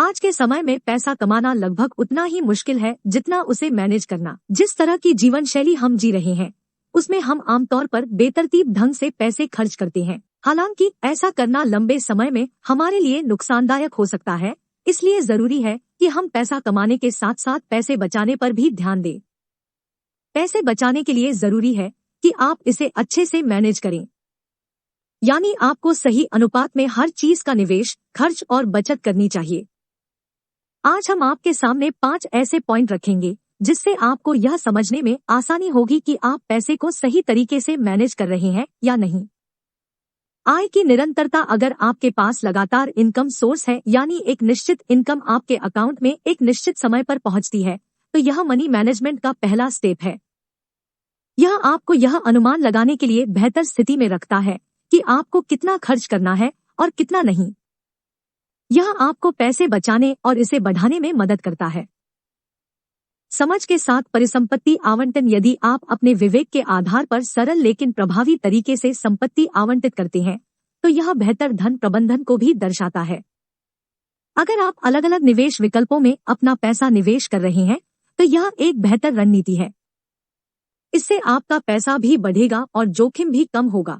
आज के समय में पैसा कमाना लगभग उतना ही मुश्किल है जितना उसे मैनेज करना। जिस तरह की जीवन शैली हम जी रहे हैं उसमें हम आमतौर पर बेतरतीब ढंग से पैसे खर्च करते हैं। हालांकि ऐसा करना लंबे समय में हमारे लिए नुकसानदायक हो सकता है, इसलिए जरूरी है कि हम पैसा कमाने के साथ साथ पैसे बचाने पर भी ध्यान दें। पैसे बचाने के लिए जरूरी है कि आप इसे अच्छे से मैनेज करें, यानी आपको सही अनुपात में हर चीज का निवेश, खर्च और बचत करनी चाहिए। आज हम आपके सामने 5 ऐसे पॉइंट रखेंगे जिससे आपको यह समझने में आसानी होगी कि आप पैसे को सही तरीके से मैनेज कर रहे हैं या नहीं। आय की निरंतरता। अगर आपके पास लगातार इनकम सोर्स है, यानी एक निश्चित इनकम आपके अकाउंट में एक निश्चित समय पर पहुंचती है, तो यह मनी मैनेजमेंट का पहला स्टेप है। यह आपको यह अनुमान लगाने के लिए बेहतर स्थिति में रखता है कि आपको कितना खर्च करना है और कितना नहीं। यह आपको पैसे बचाने और इसे बढ़ाने में मदद करता है। समझ के साथ परिसंपत्ति आवंटन। यदि आप अपने विवेक के आधार पर सरल लेकिन प्रभावी तरीके से संपत्ति आवंटित करते हैं तो यह बेहतर धन प्रबंधन को भी दर्शाता है। अगर आप अलग अलग निवेश विकल्पों में अपना पैसा निवेश कर रहे हैं तो यह एक बेहतर रणनीति है। इससे आपका पैसा भी बढ़ेगा और जोखिम भी कम होगा।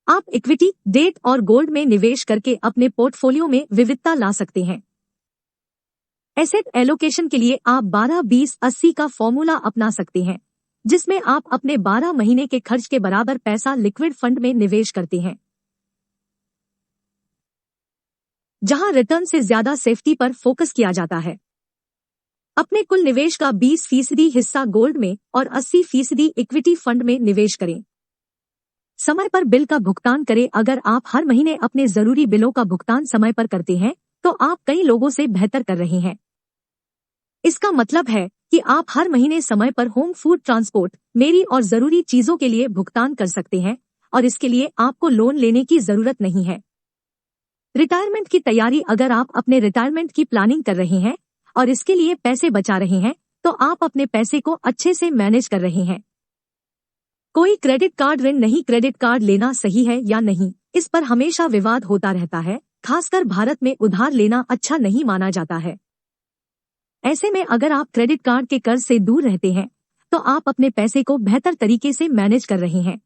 आप इक्विटी, डेट और गोल्ड में निवेश करके अपने पोर्टफोलियो में विविधता ला सकते हैं। एसेट एलोकेशन के लिए आप 12-20-80 का फॉर्मूला अपना सकते हैं, जिसमें आप अपने 12 महीने के खर्च के बराबर पैसा लिक्विड फंड में निवेश करते हैं, जहां रिटर्न से ज्यादा सेफ्टी पर फोकस किया जाता है। अपने कुल निवेश का 20% हिस्सा गोल्ड में और 80% इक्विटी फंड में निवेश करें। समय पर बिल का भुगतान करें। अगर आप हर महीने अपने जरूरी बिलों का भुगतान समय पर करते हैं तो आप कई लोगों से बेहतर कर रहे हैं। इसका मतलब है कि आप हर महीने समय पर होम, फूड, ट्रांसपोर्ट, मेरी और जरूरी चीजों के लिए भुगतान कर सकते हैं और इसके लिए आपको लोन लेने की जरूरत नहीं है। रिटायरमेंट की तैयारी। अगर आप अपने रिटायरमेंट की प्लानिंग कर रहे हैं और इसके लिए पैसे बचा रहे हैं तो आप अपने पैसे को अच्छे से मैनेज कर रहे हैं। कोई क्रेडिट कार्ड ऋण नहीं। क्रेडिट कार्ड लेना सही है या नहीं, इस पर हमेशा विवाद होता रहता है। खासकर भारत में उधार लेना अच्छा नहीं माना जाता है। ऐसे में अगर आप क्रेडिट कार्ड के कर्ज से दूर रहते हैं तो आप अपने पैसे को बेहतर तरीके से मैनेज कर रहे हैं।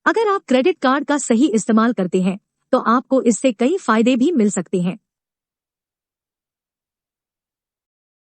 अगर आप क्रेडिट कार्ड का सही इस्तेमाल करते हैं तो आपको इससे कई फायदे भी मिल सकते हैं।